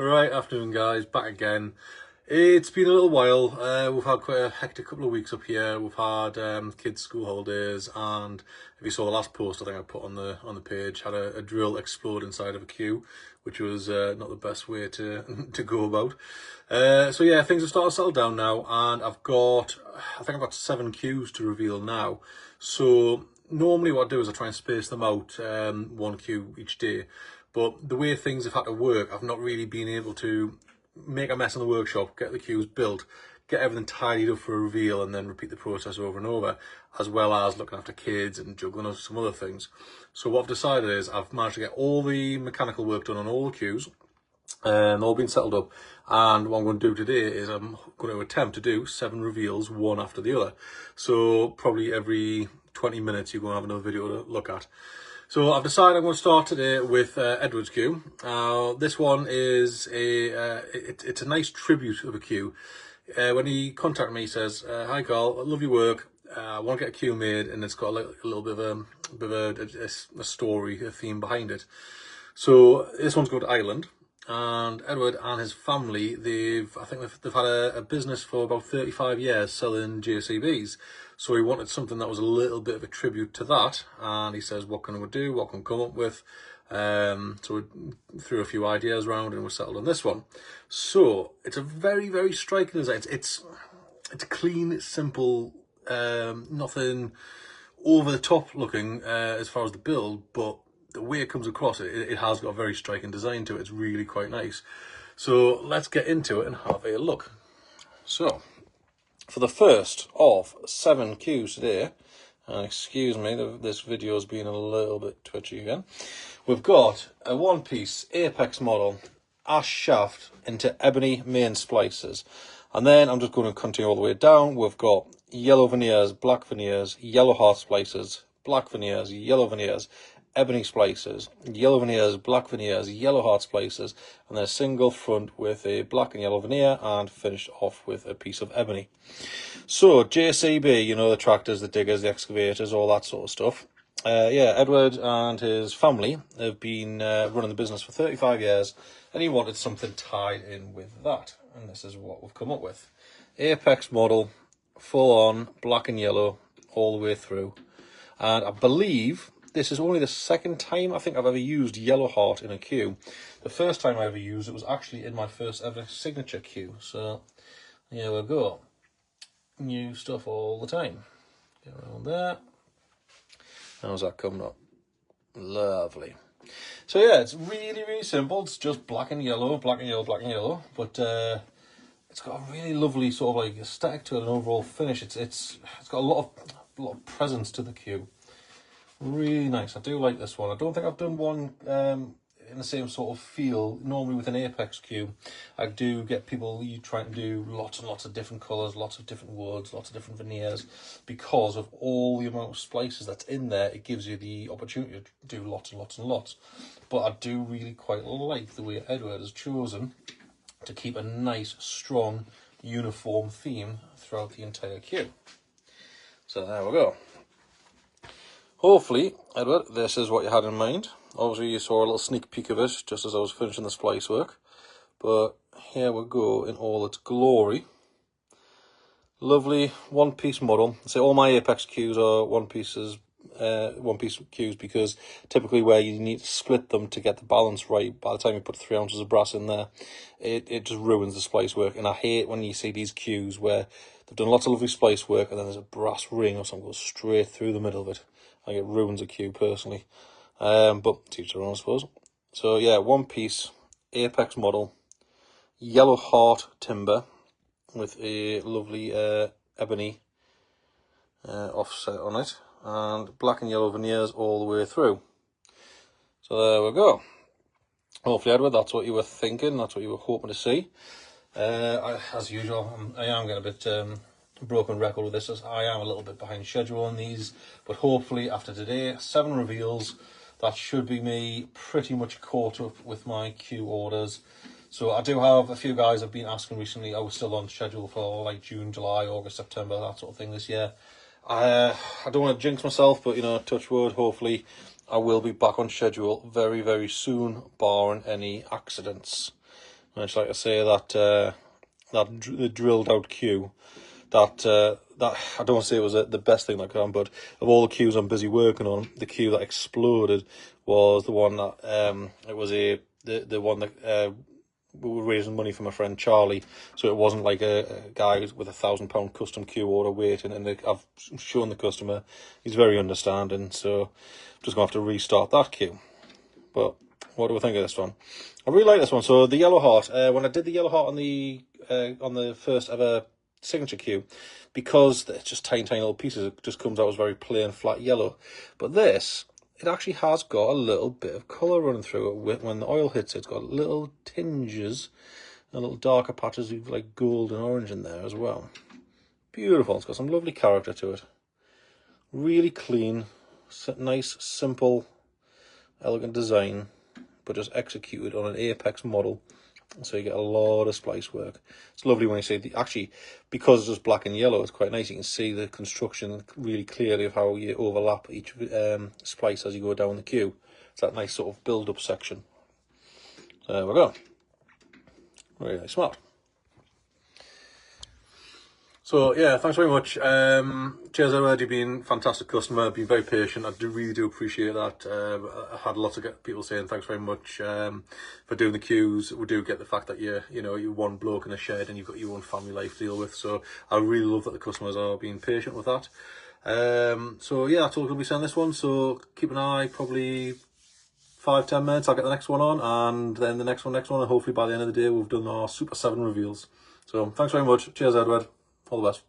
Right, afternoon guys, back again. It's been a little while. We've had quite a hectic couple of weeks up here. We've had kids' school holidays, and if you saw the last post I think I put on the page, had a drill explode inside of a queue, which was not the best way to to go about. So yeah, things have started to settle down now, and I think I've got 7 queues to reveal now. So normally what I do is I try and space them out, one queue each day. But the way things have had to work, I've not really been able to make a mess in the workshop, get the queues built, get everything tidied up for a reveal, and then repeat the process over and over, as well as looking after kids and juggling some other things. So what I've decided is I've managed to get all the mechanical work done on all the queues, and all been settled up. And what I'm going to do today is I'm going to attempt to do 7 reveals, one after the other. So probably every 20 minutes you're going to have another video to look at. So I've decided I'm going to start today with Edward's queue. This one is it's a nice tribute of a queue. When he contacted me, he says, "Hi Carl, I love your work. I want to get a queue made, and it's got a little bit of a story, a theme behind it." So this one's going to Ireland, and Edward and his family, I think they've had a business for about 35 years selling JCBs. So he wanted something that was a little bit of a tribute to that, and he says, "What can we do? What can we come up with?" So we threw a few ideas around, and we settled on this one. So it's a very, very striking design. It's clean, it's simple, nothing over the top looking as far as the build, but the way it comes across, it has got a very striking design to it. It's really quite nice. So let's get into it and have a look. So for the first of 7 queues today, and excuse me, this video's been a little bit twitchy again. We've got a one-piece Apex model ash shaft into ebony main splices, and then I'm just going to continue all the way down. We've got yellow veneers, black veneers, yellow heart splices, black veneers, yellow veneers, ebony splices, yellow veneers, black veneers, yellow heart splices, and then a single front with a black and yellow veneer, and finished off with a piece of ebony. So JCB, you know, the tractors, the diggers, the excavators, all that sort of stuff. Yeah, Edward and his family have been running the business for 35 years, and he wanted something tied in with that, and this is what we've come up with. Apex model, full on, black and yellow, all the way through. And I believe this is only the second time I think I've ever used yellow heart in a queue. The first time I ever used it was actually in my first ever signature queue. So here we go. New stuff all the time. Get around there. How's that coming up? Lovely. So yeah, it's really, really simple. It's just black and yellow, black and yellow, black and yellow. But it's got a really lovely sort of like aesthetic to it, an overall finish. It's got a lot of presence to the queue. Really nice. I do like this one. I don't think I've done one in the same sort of feel. Normally with an Apex queue, I do get people trying to do lots and lots of different colours, lots of different woods, lots of different veneers. Because of all the amount of splices that's in there, it gives you the opportunity to do lots and lots and lots. But I do really quite like the way Edward has chosen to keep a nice, strong, uniform theme throughout the entire queue. So there we go. Hopefully, Edward, this is what you had in mind. Obviously, you saw a little sneak peek of it just as I was finishing the splice work. But here we go in all its glory. Lovely one-piece model. So all my Apex queues are one-piece queues, because typically where you need to split them to get the balance right, by the time you put 3 ounces of brass in there, it just ruins the splice work. And I hate when you see these queues where they've done lots of lovely splice work and then there's a brass ring or something goes straight through the middle of it. I think it ruins a queue personally, but to each their own, I suppose. So yeah, one-piece Apex model, yellow heart timber with a lovely ebony offset on it, and black and yellow veneers all the way through. So there we go. Hopefully, Edward, that's what you were thinking, that's what you were hoping to see. As usual, I am getting a bit broken record with this, as I am a little bit behind schedule on these, but hopefully after today, 7 reveals, that should be me pretty much caught up with my queue orders. So I do have a few guys have been asking recently, are we still on schedule for like June, July, August, September, that sort of thing this year. I don't want to jinx myself, but you know, touch wood, hopefully I will be back on schedule very, very soon, barring any accidents. And I'd just like to say that the drilled out queue, that I don't want to say it was the best thing that could happen, but of all the queues I'm busy working on, the queue that exploded was the one that it was the one that we were raising money for my friend Charlie, so it wasn't like a guy with £1,000 custom queue order waiting. And I've shown the customer, he's very understanding, so I'm just gonna have to restart that queue. But what do we think of this one? I really like this one. So the yellow heart, when I did the yellow heart on the first ever signature queue, because it's just tiny little pieces, it just comes out as very plain flat yellow. But this, it actually has got a little bit of colour running through it. When the oil hits it, it's got little tinges and little darker patches of like gold and orange in there as well. Beautiful. It's got some lovely character to it. Really clean, nice, simple, elegant design, but just executed on an Apex model. So you get a lot of splice work. It's lovely when you see actually, because it's just black and yellow, it's quite nice. You can see the construction really clearly of how you overlap each splice as you go down the queue. It's that nice sort of build-up section. So there we go. Really smart. So yeah, thanks very much. Cheers, Edward. You've been a fantastic customer. Been very patient. I really do appreciate that. I had lots of people saying thanks very much for doing the queues. We do get the fact that you're one bloke in a shed and you've got your own family life to deal with. So I really love that the customers are being patient with that. So yeah, that's all going to be saying this one. So keep an eye. Probably 5-10 minutes. I'll get the next one on, and then the next one, and hopefully by the end of the day we've done our Super 7 reveals. So thanks very much. Cheers, Edward. All the best.